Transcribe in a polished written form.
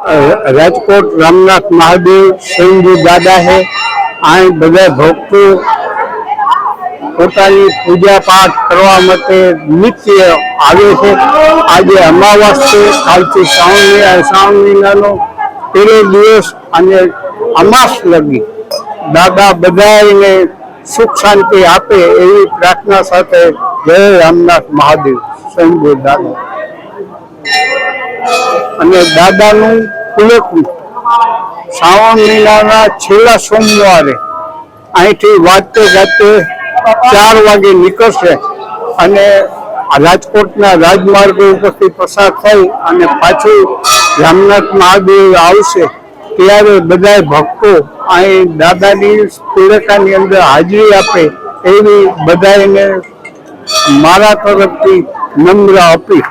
राजकोट रामनाथ महादेव स्वयंभू दादा है। आ बधा भक्तो પોતાની પૂજા પાઠ કરવા માટે નિત્ય આવે છે। આજે અમાવાસ છે, કાલથી શ્રાવણ મહિનાનો પહેલો દિવસ અને અમાસ લગી દાદા બધાને સુખ શાંતિ આપે એવી પ્રાર્થના સાથે જય રામનાથ મહાદેવ શંભુ દાદા। અને દાદાનું કુલકુલ શ્રાવણ મહિનાના છેલ્લા સોમવારે અહીંથી વાજતે ગાતે 4 વાગે નીકળશે અને રાજકોટના રાજમાર્ગો ઉપરથી પસાર થઈ અને પાછું રામનાથ મહાદેવ આવશે ત્યારે બધા ભક્તો અહીં દાદાની કુલકાની અંદર હાજરી આપે એવી બધાને મારા તરફથી નમ્ર અપીલ।